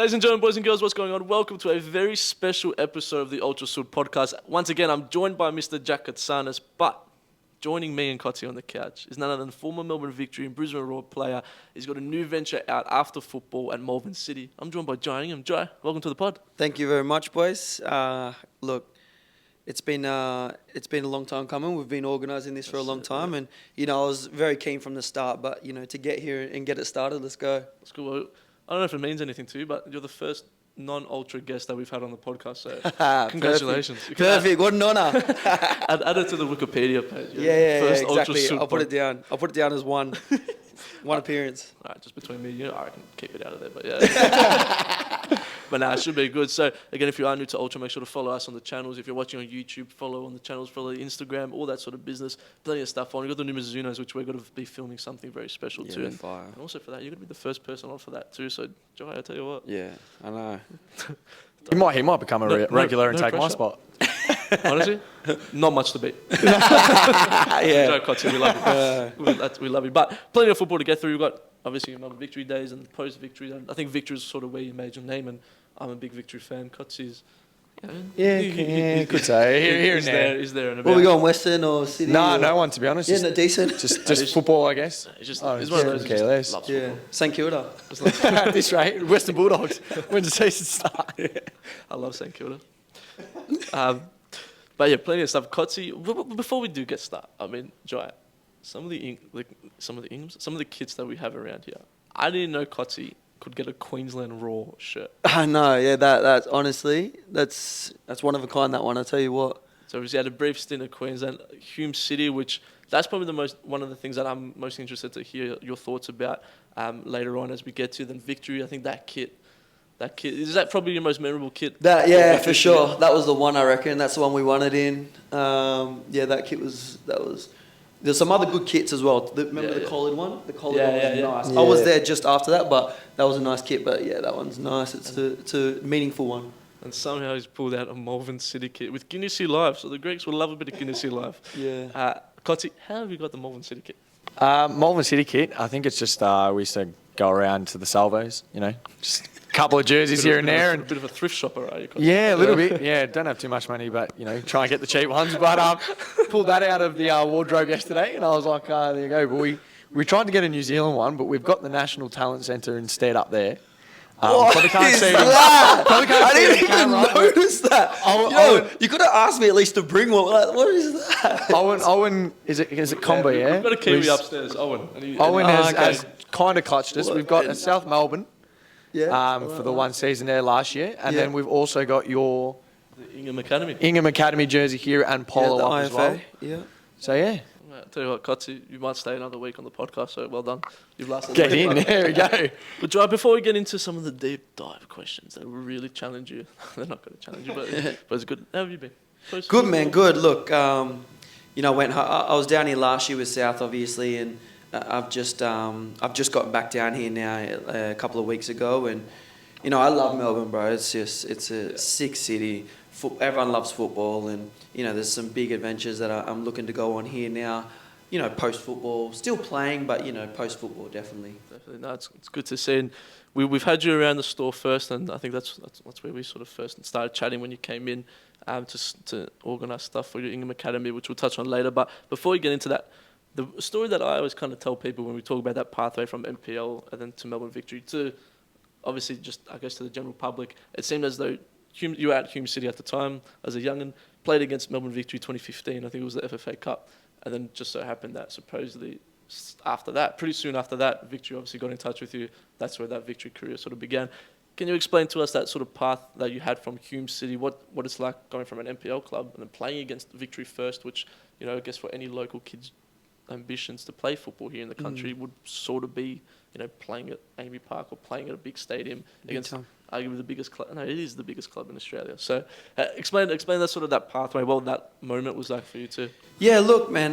Ladies and gentlemen, boys and girls, what's going on? Welcome to a very special episode of the Ultra Sud podcast. Once again, I'm joined by Mr. Jack Katsanis, but joining me and Kotzi on the couch is none other than former Melbourne Victory and Brisbane Roar player. He's got a new venture out after football at Melbourne City. I'm joined by Jai Ingham. Jai, welcome to the pod. Thank you very much, boys. Look, it's been a long time coming. We've been organising this for a long time, and I was very keen from the start. But to get here and get it started, let's go. That's cool. Well, I don't know if it means anything to you, but you're the first non-ultra guest that we've had on the podcast. So congratulations! Perfect. What an honour. Add it to the Wikipedia page. Yeah, first exactly. Ultra I'll put it down. I'll put it down as one appearance. All right, just between me and you, I can keep it out of there. But yeah. But nah, it should be good. So again, if you are new to Ultra, make sure to follow us on the channels. If you're watching on YouTube, follow on the channels, follow Instagram, all that sort of business. Plenty of stuff on. We've got the new Mizunos, which we're going to be filming something very special too. And also for that, you're going to be the first person on for that too. So Jai, I tell you what. Yeah, I know. He might become a regular and take my spot. Honestly, not much to beat. Yeah. Joe Kotzi, we love you. We love you. But plenty of football to get through. We've got obviously your Melbourne Victory days and post-Victory. I think Victory is sort of where you made your name, and I'm a big Victory fan. Kotzi's, could say here and there. Is there and Well, we going Western or City? No one, to be honest. Yeah, decent. Just football, I guess. It's one of those. Careless. Yeah, St Kilda. At this rate, Western Bulldogs. When's the season start? I love St Kilda. But yeah, plenty of stuff. Kotzi, before we do get started, I mean, Jai, some of the kids that we have around here, I didn't know Kotzi could get a Queensland Raw shirt. I know, yeah, that's honestly, that's one of a kind, that one, I'll tell you what. So obviously had a brief stint at Queensland, Hume City, which that's probably one of the things that I'm most interested to hear your thoughts about later on as we get to. Then Victory, I think that kit, is that probably your most memorable kit? Yeah, for sure. That was the one, I reckon. That's the one we won it in. That kit was. There's some other good kits as well. Remember the collared one? The collared one was nice. Yeah. I was there just after that, but that was a nice kit. But yeah, that one's nice. It's a meaningful one. And somehow he's pulled out a Melbourne City kit with Guinness Live. So the Greeks will love a bit of Guinness Live. Yeah. Kotzi, how have you got the Melbourne City kit? Melbourne City kit, I think it's just we used to go around to the salvos, just a couple of jerseys here and there. A bit of a thrift shopper, are you? Yeah, a little bit. Yeah, don't have too much money, but, try and get the cheap ones. But pulled that out of the wardrobe yesterday, and I was like, there you go. But we tried to get a New Zealand one, but we've got the National Talent Centre instead up there. What is that? I didn't even notice that. You could have asked me at least to bring one. Like, what is that? Owen, is it Combi, yeah? We've got a Kiwi upstairs, Owen. Owen has kind of clutched us. We've got a South Melbourne for the one season there last year. And then we've also got the Ingham Academy jersey here and polo up as well. Yeah. So, yeah. I'll tell you what, Kotzi, you might stay another week on the podcast, so well done. You've lasted. Get in, there we go. But Jai, before we get into some of the deep dive questions that will really challenge you, they're not going to challenge you, but it's good. How have you been? Good, man, good. Look, I was down here last year with South, obviously, and I've just gotten back down here now a couple of weeks ago, and I love Melbourne, bro. It's a sick city. Everyone loves football, and there's some big adventures that I'm looking to go on here now. Post football, still playing, but post football definitely. Definitely, no, it's good to see. And we've had you around the store first, and I think that's where we sort of first started chatting when you came in to organise stuff for your Ingham Academy, which we'll touch on later. But before we get into that, the story that I always kind of tell people when we talk about that pathway from MPL and then to Melbourne Victory to obviously just I guess to the general public, it seemed as though you were at Hume City at the time as a young'un, played against Melbourne Victory 2015, I think it was the FFA Cup, and then just so happened that supposedly pretty soon after that, Victory obviously got in touch with you. That's where that Victory career sort of began. Can you explain to us that sort of path that you had from Hume City, what it's like going from an MPL club and then playing against Victory first, which, I guess for any local kids' ambitions to play football here in the country would sort of be, playing at Amy Park or playing at a big stadium against arguably the biggest club. No, it is the biggest club in Australia. So explain that sort of that pathway, what that moment was like for you too. Yeah, look, man,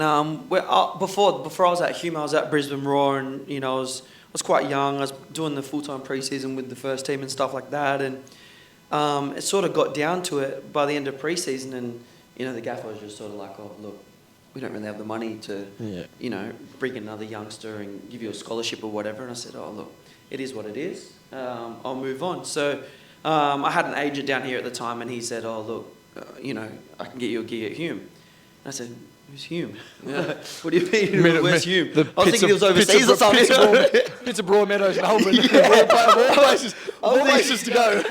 before I was at Hume, I was at Brisbane Roar, and, I was quite young. I was doing the full-time pre-season with the first team and stuff like that, and it sort of got down to it by the end of pre-season, and, the gaffer was just sort of like, oh, look, we don't really have the money to, bring another youngster and give you a scholarship or whatever. And I said, oh, look, it is what it is. I'll move on. So I had an agent down here at the time, and he said, "Oh, look, I can get you a gig at Hume." And I said, "Who's Hume?" Yeah. What do you mean? Where's Hume? I was thinking he was Pizza- overseas or something. Pizza Broadmeadows, Melbourne. All places to go.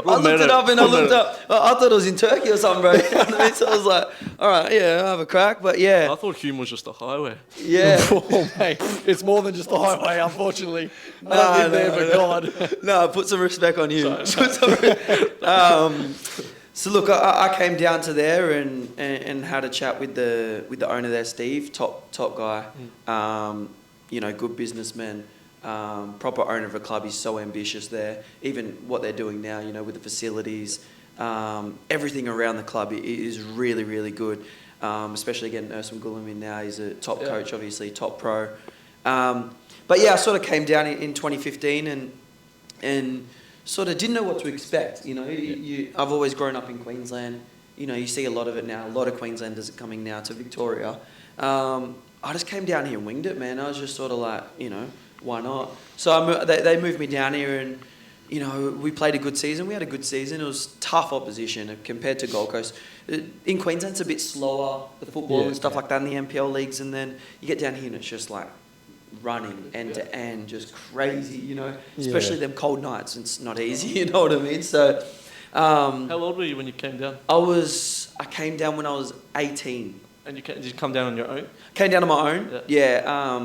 I looked it up and I looked up. I thought it was in Turkey or something, bro. You know what I mean? So I was like, all right, yeah, I'll have a crack. But yeah, I thought Hume was just a highway. yeah. Oh, mate, it's more than just a highway, unfortunately. I don't live there, but God. No, put some respect on you. So look, I came down to there and had a chat with the owner there, Steve, top guy. Good businessman, proper owner of a club. He's so ambitious there. Even what they're doing now, with the facilities, everything around the club is really, really good. Especially getting Ersan Gulam in now. He's a top coach, obviously, top pro. But yeah, I sort of came down in 2015 and sort of didn't know what to expect. I've always grown up in Queensland. You see a lot of it now. A lot of Queenslanders are coming now to Victoria. I just came down here and winged it, man. I was just sort of like, why not? So they moved me down here and, we played a good season. We had a good season. It was tough opposition compared to Gold Coast. In Queensland, it's a bit slower, the football and stuff like that in the NPL leagues. And then you get down here and it's just like running end to end, just crazy, especially them cold nights. It's not easy, you know what I mean? So, How old were you when you came down? I came down when I was 18. And did you come down on your own? Came down on my own. Yeah.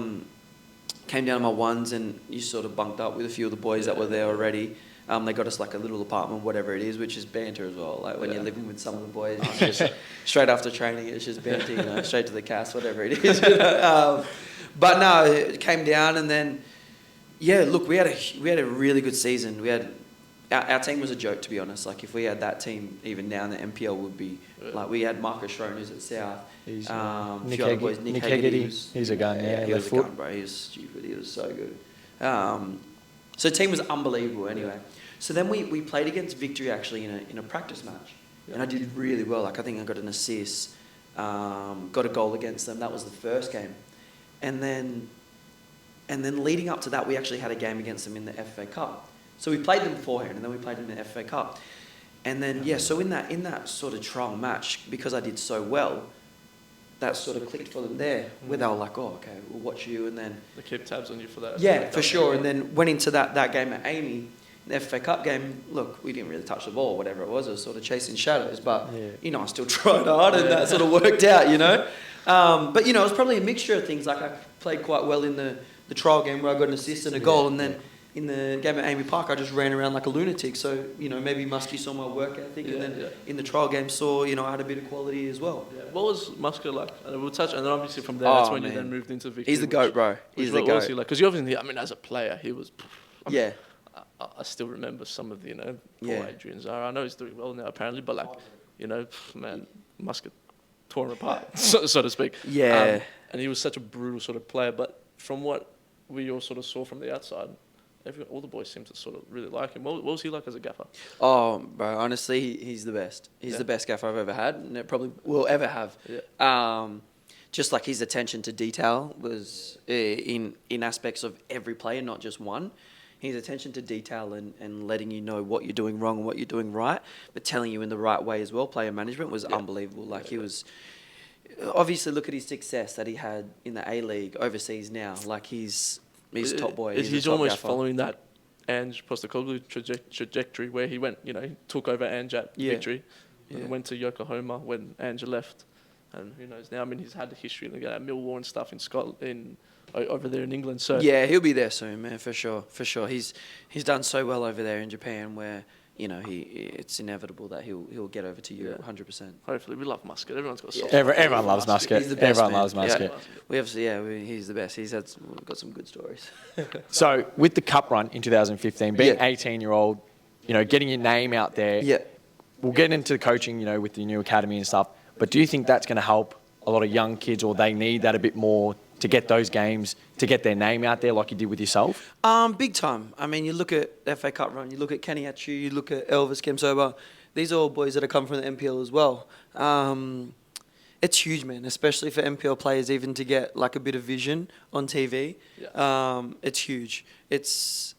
Came down on my ones, and you sort of bunked up with a few of the boys that were there already. They got us like a little apartment, whatever it is, which is banter as well. Like when you're living with some of the boys, it's just straight after training, it's just banter, straight to the cast, whatever it is. But no, it came down, and then look, we had a really good season. We had our team was a joke, to be honest. Like if we had that team even now in the NPL would be like we had Marcus Schroen at South. He's, Nick Hegarty, he's a gun. Yeah, he was a gun, bro. He was stupid. He was so good. So the team was unbelievable. Anyway, so then we played against Victory actually in a practice match, and I did really well. Like I think I got an assist, got a goal against them. That was the first game, and then leading up to that, we actually had a game against them in the FA Cup. So we played them beforehand, and then we played them in the FA Cup. And then, so in that sort of trial match, because I did so well, that sort of clicked for them there, where they were like, oh, okay, we'll watch you, and then... They kept tabs on you for that. Yeah, for sure. And then went into that game at Amy, the FA Cup game. Look, we didn't really touch the ball or whatever it was sort of chasing shadows, but, I still tried hard, and that sort of worked out, But, it was probably a mixture of things. Like I played quite well in the trial game where I got an assist and a goal, and then... In the game at Amy Park, I just ran around like a lunatic. So, maybe Muskie saw my work ethic. And then in the trial game saw, I had a bit of quality as well. Yeah. What was Muskie like? And we'll touch, and then obviously from there, that's when you then moved into Victory. He's the GOAT, bro. He's the GOAT. What was he like? Because you obviously, as a player, he was... I still remember some of the, poor Adrian Zara. I know he's doing well now, apparently, but man, Muskie tore him apart, so to speak. Yeah. And he was such a brutal sort of player. But from what we all sort of saw from the outside... all the boys seem to sort of really like him. What was he like as a gaffer? Oh, bro, honestly, he's the best. He's the best gaffer I've ever had, and it probably will ever have. Yeah. Just like his attention to detail was in aspects of every player, not just one. His attention to detail and letting you know what you're doing wrong and what you're doing right, but telling you in the right way as well. Player management was unbelievable. Like he was... Obviously, look at his success that he had in the A-League overseas now. Like he's top boy. He's almost following that Ange Postecoglou trajectory where he went, he took over Ange at Victory and went to Yokohama when Ange left. And who knows now? I mean, he's had the history at MELBOURNE stuff in Scotland, over there in England. So yeah, he'll be there soon, man, for sure. He's done so well over there in Japan where... it's inevitable that he'll get over to Europe 100%. Hopefully, we love Muscat. Everyone's got a soft Everyone loves Muscat. He's the best, Everyone loves Muscat. He's the best. We've got some good stories. So, with the cup run in 2015, being 18-year-old, getting your name out there. Yeah. We'll get into coaching, with the new academy and stuff. But do you think that's going to help a lot of young kids, or they need that a bit more to get those games, to get their name out there like you did with yourself? Big time. I mean, you look at FA Cup run, you look at Kenny Atchu, you look at Elvis Kemsoba. These are all boys that have come from the NPL as well. It's huge, man, especially for NPL players even to get like a bit of vision on TV. Yeah. It's huge. It's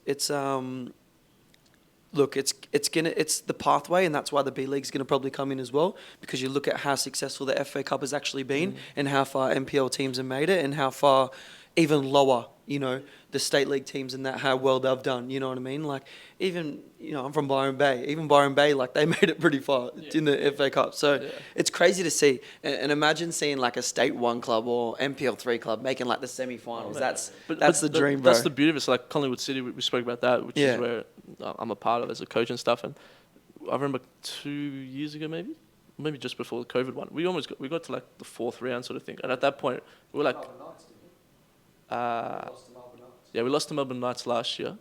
look, it's the pathway, and that's why the B League's gonna probably come in as well, because you look at how successful the FA Cup has actually been, and how far NPL teams have made it, and how far even lower, the state league teams and that, how well they've done. You know what I mean? Like, even, I'm from Byron Bay. Even Byron Bay, like, they made it pretty far in the FA Cup. So it's crazy to see. And imagine seeing like a State 1 club or NPL 3 club making like the semi-finals. That's the dream, bro. That's the beauty of it. It's like Collingwood City, we spoke about that, which is where I'm a part of as a coach and stuff. And I remember 2 years ago, maybe just before the COVID one, we got to like the 4th round sort of thing. And at that point, we were like, we lost to Melbourne Knights last year.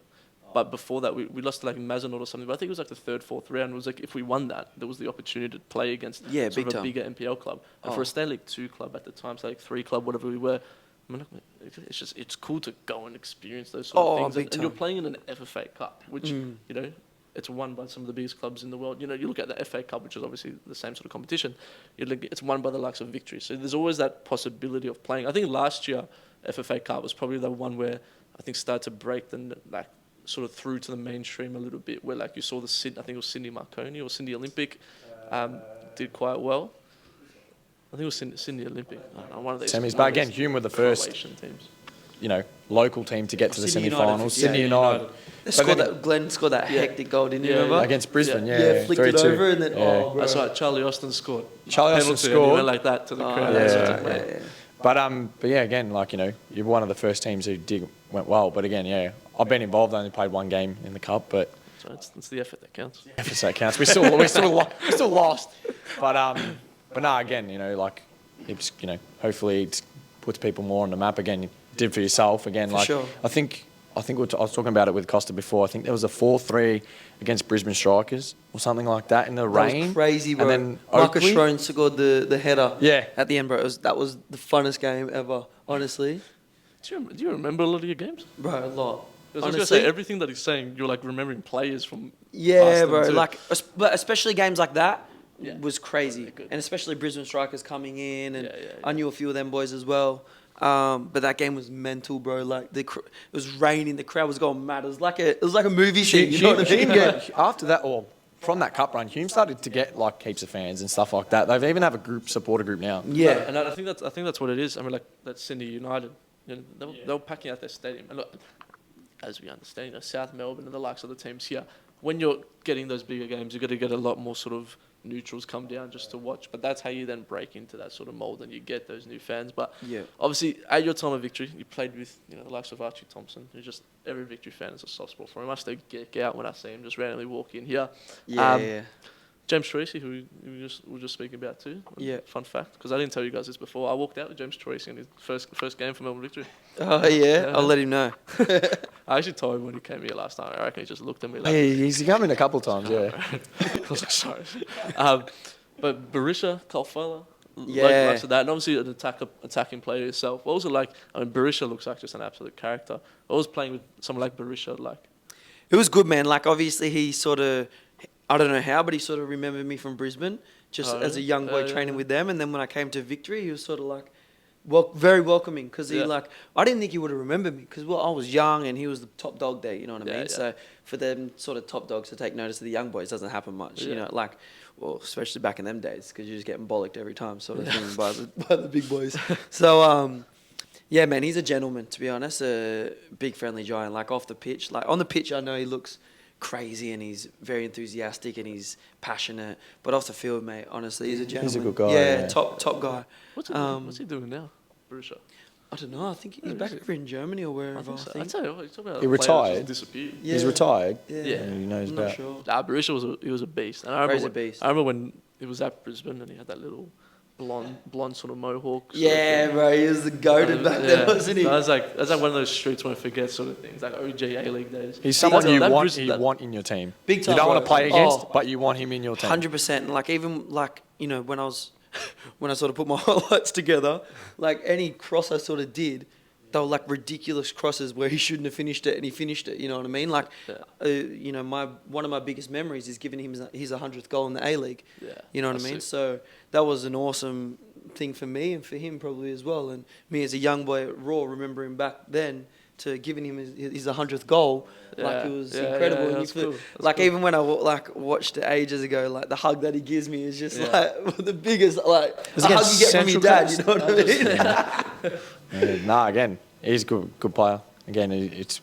But before that, we lost to like Mazenod or something. But I think it was like the 3rd, 4th round. It was like if we won that, there was the opportunity to play against sort of a bigger NPL club. And for a State League 2 club at the time, so like 3 club, whatever we were, I mean, it's cool to go and experience those sort of things. And you're playing in an FFA Cup, which, it's won by some of the biggest clubs in the world. You look at the FA Cup, which is obviously the same sort of competition. It's won by the likes of Victory. So there's always that possibility of playing. I think last year, FFA Cup was probably the one where I think started to break the sort of through to the mainstream a little bit, where like you saw I think it was Sydney Marconi or Sydney Olympic, did quite well. I think it was Sydney Olympic. I don't know, one of these semis, but again, Hume were the first teams. Local team to get to the semi-finals. Sydney United. Glenn scored that hectic goal, didn't you remember? Against Brisbane, flicked 3-2. it over and then, bro. That's right, Charlie Austin scored. Charlie Austin scored. He went like that to the crowd. Yeah. But yeah, again, you're one of the first teams who went well. But again, I've been involved. I only played one game in the cup, but so it's the effort that counts. The effort that counts. We still lost. But no, again, it's hopefully it puts people more on the map again. You did for yourself again. For sure. I think I was talking about it with Costa before. I think there was a 4-3 against Brisbane Strikers or something like that in the rain. That was crazy, bro. And then Marcus Schroen scored the header at the end, bro. That was the funnest game ever, honestly. Do you remember a lot of your games? Bro, a lot. I was going to say, everything that he's saying, you're like remembering players from Yeah, bro. But especially games like that was crazy. Yeah, and especially Brisbane Strikers coming in. And I knew a few of them boys as well. But that game was mental, bro. Like it was raining, the crowd was going mad. It was like a movie scene. You know what I mean? After that, or from that cup run, Hume started to get like heaps of fans and stuff like that. They even have a supporter group now. Yeah, and I think that's what it is. I mean, like that Sydney United, they were packing out their stadium. And look, as we understand, South Melbourne and the likes of the teams here, when you're getting those bigger games, you've got to get a lot more sort of neutrals come down just to watch. But that's how you then break into that sort of mould and you get those new fans. But obviously, at your time of Victory, you played with the likes of Archie Thompson, who just every Victory fan is a soft spot for him. I still geek out when I see him just randomly walk in here. James Tracy, who we were just speaking about too. Yeah. Fun fact, because I didn't tell you guys this before. I walked out with James Tracy in his first game for Melbourne Victory. Oh, yeah? I'll let him know. I actually told him when he came here last time. I reckon he just looked at me like... He's come in a couple of times, I was like, sorry. But Berisha, Colfella, likes of that. And obviously an attacking player yourself. What was it like? I mean, Berisha looks like just an absolute character. I was playing with someone like Berisha, like... It was good, man. Like, obviously, he sort of... I don't know how, but he sort of remembered me from Brisbane, just as a young boy training with them. And then when I came to Victory, he was sort of like, very welcoming, because he I didn't think he would have remembered me, because I was young and he was the top dog there, you know what I mean? Yeah. So for them sort of top dogs to take notice of the young boys doesn't happen much, especially back in them days, because you're just getting bollocked every time sort of thing by the big boys. So, yeah, man, he's a gentleman, to be honest, a big friendly giant. Like off the pitch, like on the pitch, I know he looks crazy and he's very enthusiastic and he's passionate, but off the field, mate, honestly, he's a gentleman. He's a good guy. Yeah, top guy. What's he doing now, Berisha? I don't know. I think he's back over in Germany or wherever. I think. I tell you what, he's talking about He retired. Disappeared. Yeah. He's retired. Yeah. And he knows I'm about. not sure. Berisha was a beast. And I remember when he was at Brisbane and he had that little blonde sort of mohawk. Bro, he was the goated back then, wasn't he? That's like one of those streets when I forget sort of things, like OG A-League days. He's someone you want in your team. Big time, you don't want to play against, Oh. but you want him in your team. 100%. Like even like when I sort of put my highlights together, like any cross I sort of did, they were like ridiculous crosses where he shouldn't have finished it and he finished it. You know what I mean? Like, one of my biggest memories is giving him his 100th goal in the A-League. Yeah, You know what I mean? sick. So that was an awesome thing for me and for him probably as well. And me as a young boy at Raw, remembering back then to giving him his 100th goal. Like, it was incredible. And that's cool. Like, cool. even when I watched it ages ago, like, the hug that he gives me is just like the biggest, like, a hug you get from your dad, you know what I mean? Nah, again, he's a good player. Again, it's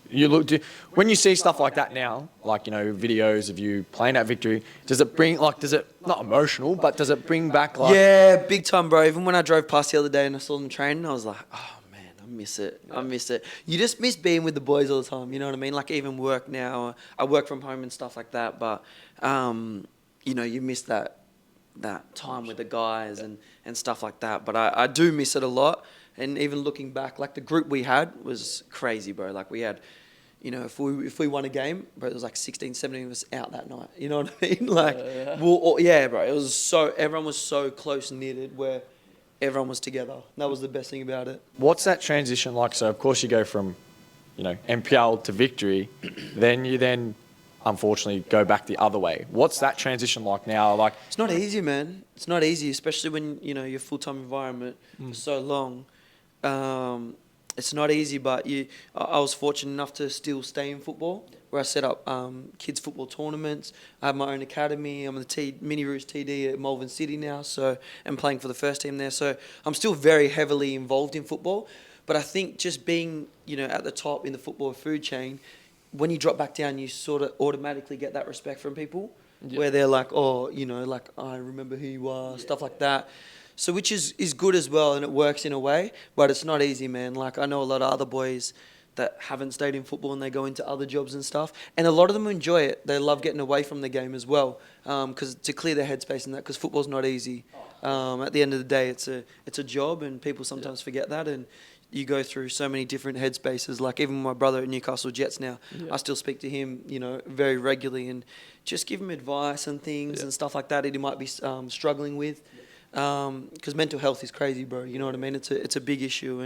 when you see stuff like that now, like, you know, videos of you playing at Victory, does it not emotional, but does it bring back, like... Yeah, big time, bro. Even when I drove past the other day and I saw them training, I was like, oh, man, I miss it. I miss it. You just miss being with the boys all the time, you know what I mean? Like, even work now, I work from home and stuff like that, but, you know, you miss that time with the guys and stuff like that. But I do miss it a lot. And even looking back, like, the group we had was crazy, bro. Like, we had, you know, if we won a game, bro, it was like 16, 17 of us out that night. You know what I mean? Like, bro. It was everyone was so close-knitted where everyone was together. That was the best thing about it. What's that transition like? So, of course, you go from, you know, MPL to Victory. Then you unfortunately go back the other way. What's that transition like now? Like, it's not easy, man. It's not easy, especially when, you know, your full-time environment for so long. It's not easy, but I was fortunate enough to still stay in football, where I set up kids football tournaments. I have my own academy. I'm the Mini Roos TD at Melbourne City now, so I'm playing for the first team there. So I'm still very heavily involved in football. But I think just being, you know, at the top in the football food chain, when you drop back down, you sort of automatically get that respect from people, where they're like, oh, you know, like, I remember who you are, stuff like that. So which is good as well, and it works in a way, but it's not easy, man. Like, I know a lot of other boys that haven't stayed in football and they go into other jobs and stuff, and a lot of them enjoy it. They love getting away from the game as well, because to clear their headspace and that, because football's not easy. At the end of the day, it's a job, and people sometimes forget that, and you go through so many different headspaces. Like, even my brother at Newcastle Jets now, I still speak to him, you know, very regularly, and just give him advice and things and stuff like that he might be struggling with. Because mental health is crazy, bro. You know what I mean? It's a big issue,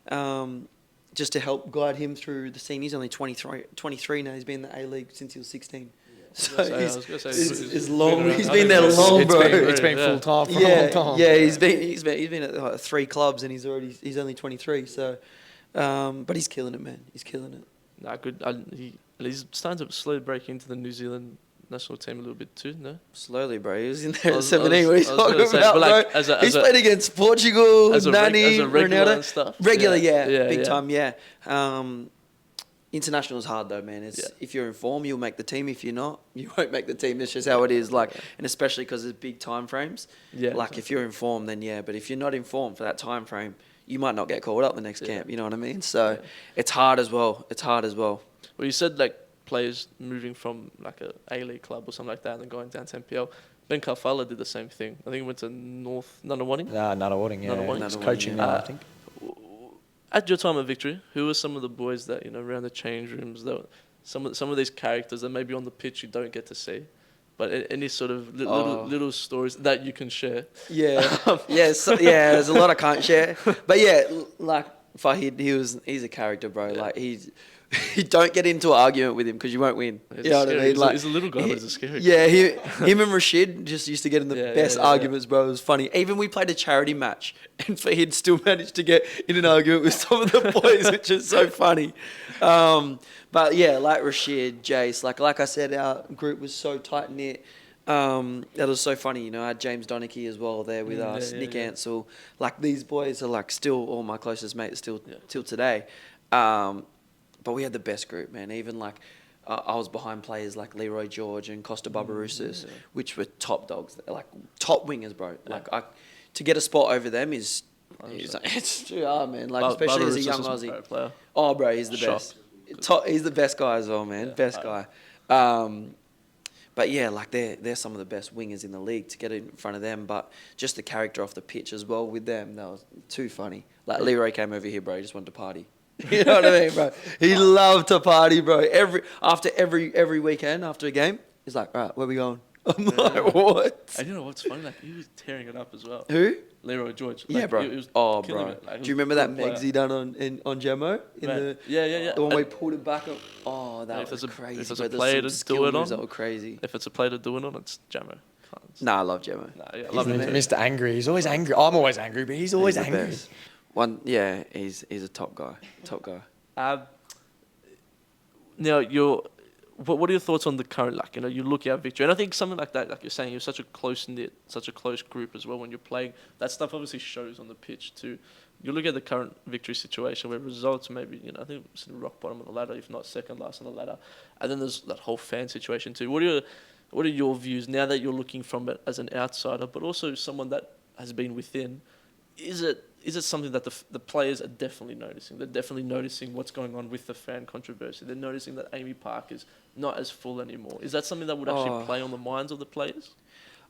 and just to help guide him through the scene. He's only 23 now. He's been in the A-League since he was 16. So he's long. He's been there long, bro. It's been full time for a long time. Yeah, he's been at like 3 clubs, and he's only 23. So, but he's killing it, man. He's killing it. Nah, good. He's starting to slowly break into the New Zealand national team a little bit too, no? Slowly, bro. He was in there at 17. What are you talking about, say, like, bro? He's played against Portugal, Nani, regular and stuff. Regular, big time, yeah. International is hard though, man. If you're in form, you'll make the team. If you're not, you won't make the team. That's just how it is. Like, and especially because there's big time frames. Yeah. Like, if you're in form, then yeah. But if you're not in form for that time frame, you might not get called up the next camp. You know what I mean? So it's hard as well. Well, you said like players moving from like a A-League club or something like that and then going down to MPL. Ben Carfala did the same thing. I think he went to North Nunawading. Nunawading, yeah. Nunawading. He's coaching now, I think. At your time at Victory, who were some of the boys that, you know, around the change rooms, that some of these characters that maybe on the pitch you don't get to see, but any sort of little stories that you can share? Yeah, there's a lot I can't share, but yeah, like Fahid, he's a character, bro. Yeah. Like, you don't get into an argument with him because you won't win. You know what I mean? Like, he's a little guy, but he's a scary guy. Yeah, him and Rashid just used to get in the best arguments, bro. It was funny. Even we played a charity match, and Fahid still managed to get in an argument with some of the boys, which is so funny. But yeah, like Rashid, Jace, like I said, our group was so tight knit. That was so funny, you know. I had James Donachie as well there with us, Nick Ansell. Like, these boys are like still all my closest mates till today. But we had the best group, man. Even like I was behind players like Leroy George and Costa Barbarouses, which were top dogs, like top wingers, bro. Yeah. Like, to get a spot over them it's too hard, man. Like, especially as a young Aussie. Oh, bro, he's the best. He's the best guy as well, man. Best guy. But yeah, like they're some of the best wingers in the league. To get in front of them, but just the character off the pitch as well with them, that was too funny. Like, Leroy came over here, bro. He just wanted to party. You know what I mean, bro? He loved to party, bro. Every weekend after a game, he's like, all right, where we going? I'm like, what? And you know what's funny? Like, he was tearing it up as well. Who? Leroy George. Like, yeah, bro. He was bro. Like, do you remember that Megs he done on Jemo? Yeah. The one where he pulled it back up. Oh, that was crazy. If it's a player to do it on, that were crazy. If it's a player to do it on, it's Jemo. Nah, I love Jemo. I love him. Mr. Angry. He's always angry. I'm always angry, but he's always angry. He's a top guy. Now, what are your thoughts on the current, like, you look at Victory, and I think something like that, like you're saying, you're such a close-knit, such a close group as well when you're playing. That stuff obviously shows on the pitch too. You look at the current Victory situation where results maybe, I think it's in rock bottom of the ladder, if not second last on the ladder. And then there's that whole fan situation too. What are your views now that you're looking from it as an outsider, but also someone that has been within? Is it something that the players are definitely noticing? They're definitely noticing what's going on with the fan controversy. They're noticing that Amy Park is not as full anymore. Is that something that would actually play on the minds of the players?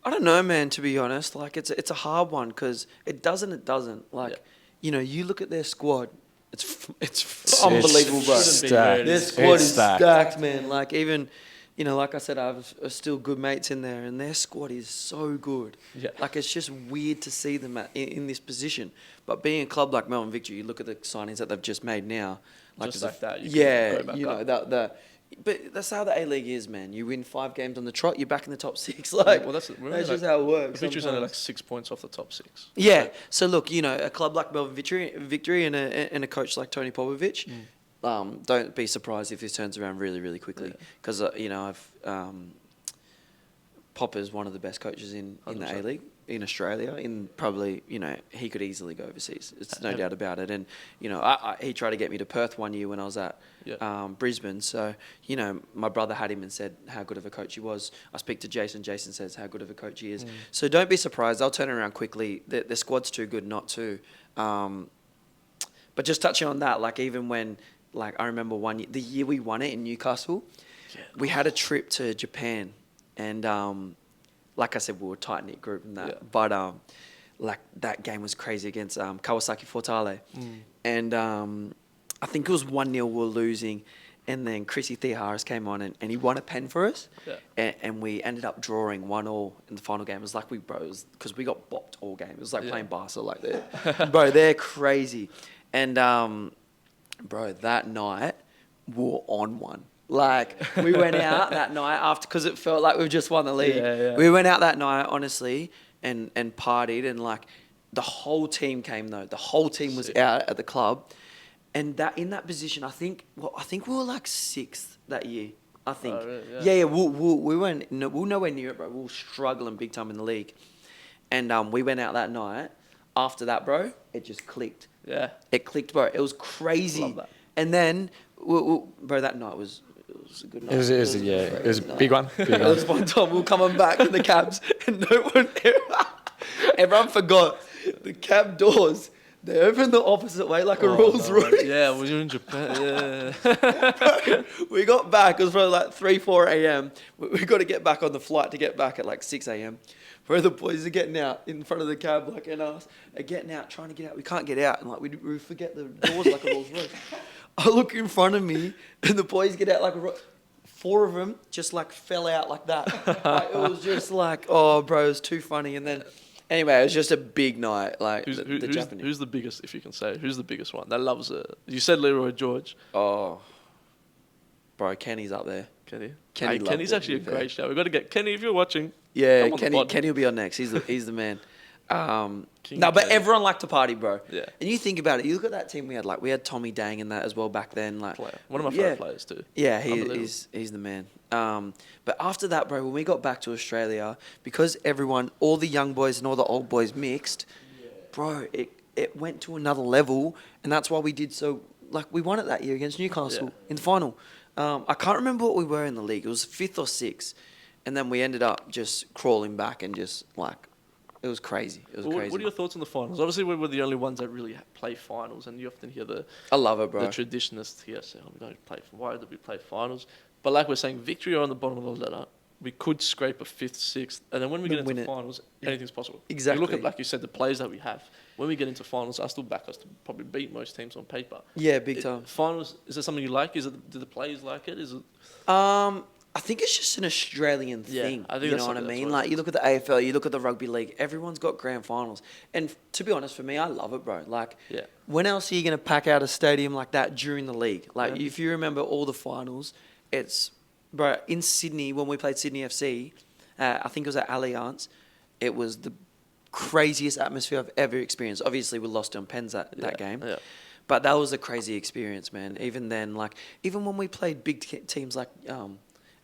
I don't know, man, to be honest. Like, it's a hard one because it doesn't. Like, you look at their squad. It's unbelievable, bro. Their squad is stacked, man. Like, even, like I said, I have still good mates in there, and their squad is so good. Yeah. Like, it's just weird to see them in this position. But being a club like Melbourne Victory, you look at the signings that they've just made now. Like, just like that. But that's how the A-League is, man. You win 5 games on the trot, you're back in the top 6. Like, that's just how it works. Victory's only like 6 points off the top 6. Yeah. So look, a club like Melbourne Victory and a coach like Tony Popovich, don't be surprised if this turns around really, really quickly. Because Popper's one of the best coaches in the A-League in Australia. In probably, he could easily go overseas. It's no doubt about it. And he tried to get me to Perth one year when I was at Brisbane. So my brother had him and said how good of a coach he was. I speak to Jason. Jason says how good of a coach he is. So don't be surprised. They'll turn around quickly. The squad's too good not to. But just touching on that, like even when, like I remember the year we won it in Newcastle, we had a trip to Japan. And like I said, we were a tight-knit group and that. Yeah. But like that game was crazy against Kawasaki Fortale. And I think it was 1-0 we were losing. And then Chrissy Theoharis came on and he won a pen for us. Yeah. And we ended up drawing 1-1 in the final game. It was like because we got bopped all game. It was like playing Barca like that. Bro, they're crazy. And bro, that night we were on one. Like, we went out that night after, because it felt like we've just won the league. Yeah. We went out that night, honestly, and partied, and like, the whole team came though. The whole team was out at the club. And that in that position, I think we were like 6th that year. I think. Oh, really? Yeah. We weren't nowhere near it, bro. We were struggling big time in the league. And we went out that night. After that, bro, it just clicked. Yeah. It clicked, bro. It was crazy. Love that. And then, bro, that night was a good night. It was a big one. There was one time we were coming back in the cabs and everyone forgot the cab doors. They opened the opposite way like a Rolls Royce. Yeah, we were in Japan. Yeah. We got back. It was probably like 3-4 a.m. We got to get back on the flight to get back at like 6 a.m. Where the boys are getting out in front of the cab, like, and us are getting out, trying to get out. We can't get out, and like we forget the doors like a Rolls Royce. I look in front of me, and the boys get out like 4 of them just like fell out like that. Like, it was just like, oh, bro, it was too funny. And then, anyway, it was just a big night. Like the Japanese. Who's the biggest, if you can say? Who's the biggest one that loves it? You said Leroy George. Oh, bro, Kenny's up there. Kenny's actually a great show. We've got to get Kenny if you're watching. Yeah, Kenny will be on next. He's the man. But everyone liked to party, bro. Yeah. And you think about it. You look at that team we had. Like we had Tommy Dang in that as well back then. Like one of my favourite players too. Yeah, he's the man. But after that, bro, when we got back to Australia, because all the young boys and all the old boys mixed, bro, it went to another level, and that's why we did so. Like we won it that year against Newcastle in the final. I can't remember what we were in the league. It was 5th or 6th. And then we ended up just crawling back and just like, it was crazy. It was crazy. What are your thoughts on the finals? Obviously, we were the only ones that really play finals, and you often hear I love it, bro. The traditionists here say, we don't play. Why do we play finals? But like we're saying, Victory are on the bottom of the ladder. We could scrape a 5th, 6th, and then when we get into finals, anything's possible. Exactly. You look at, like you said, the players that we have. When we get into finals, I still back us to probably beat most teams on paper. Yeah, big time. Finals, is that something you like? Do the players like it? Is it? I think it's just an Australian thing. I think you know what I mean? Like, you look at the AFL, you look at the rugby league, everyone's got grand finals. And to be honest, for me, I love it, bro. Like, when else are you going to pack out a stadium like that during the league? Like, if you remember all the finals, it's, bro, in Sydney, when we played Sydney FC, I think it was at Allianz, it was the craziest atmosphere I've ever experienced. Obviously, we lost on pens that game. Yeah. But that was a crazy experience, man. Even then, like, even when we played big teams like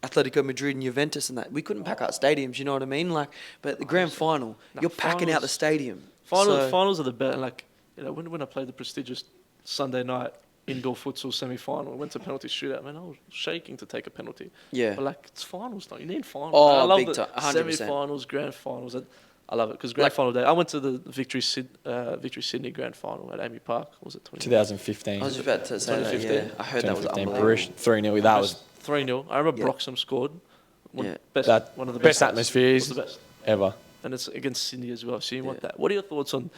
Atletico Madrid and Juventus and that, we couldn't pack out stadiums, you know what I mean? Like, but the grand final, you're packing out the stadium. Finals are the best. Like, you know, when I played the prestigious Sunday night indoor futsal semi-final, went to penalty shootout, man, I was shaking to take a penalty. Yeah. But, like, it's finals, though. You need finals. Oh, I love big the time, 100%. semi-finals, grand finals. I love it because grand final day. I went to the Victory Sydney grand final at Amy Park. Was it 2015. I was just about to say that, 2015. yeah. I heard that was 2015 unbelievable. Bruges, 3-0. That was 3-0. I remember Yeah. Broxham scored. One Yeah. one of the best best atmospheres was the best. ever. And it's against Sydney as well. So you want Yeah. that. What are your thoughts on?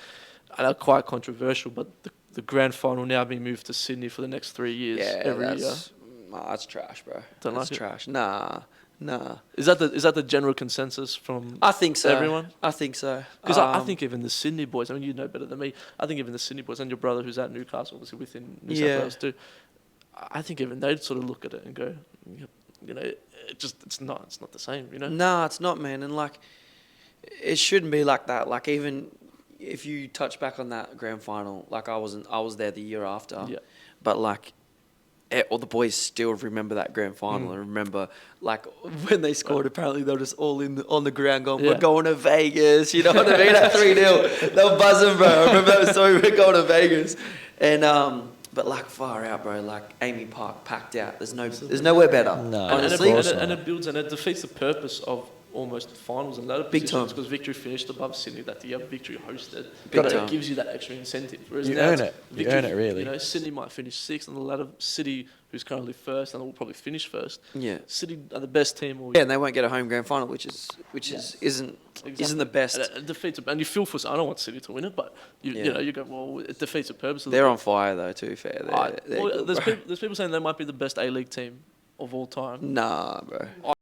I know quite controversial, but the grand final now being moved to Sydney for the next 3 years every year. That's trash, bro. Don't That's like it? trash. Nah. Is that the general consensus from I think so. everyone? I think so. Because I think even the Sydney boys, I mean, you know better than me, I think even the Sydney boys and your brother who's at Newcastle, obviously within New South Yeah. Wales too, I think even they'd sort of look at it and go, you know, it's not the same, you know? Nah, it's not, man. And like, it shouldn't be like that. Like, even if you touch back on that grand final, like I was there the year after. Yeah. But like, all the boys still remember that grand final and remember like when they scored. Apparently, they were just all on the ground going, "We're going to Vegas." You know what I mean? At 3-0, they were buzzing, bro. I remember that story. We're going to Vegas, and but like far out, bro. Like Amy Park packed out. There's nowhere better. No. Honestly, and it builds and it defeats the purpose of almost finals and ladder Big positions time. because Victory finished above Sydney that year. Victory hosted. Big But time. it gives you that extra incentive. Whereas You now earn it's it. You earn it, really. You know, Sydney might finish sixth, and the ladder City, who's currently first, and will probably finish first. Yeah. City are the best team. Or Yeah, and they won't get a home grand final, which isn't the best. And it defeats it, and you feel for. I don't want City to win it, but you know you go, well, it defeats the purpose. Of They're on fire though. To be fair, they're well, good, bro. there's people saying they might be the best A-League team of all time. Nah, bro.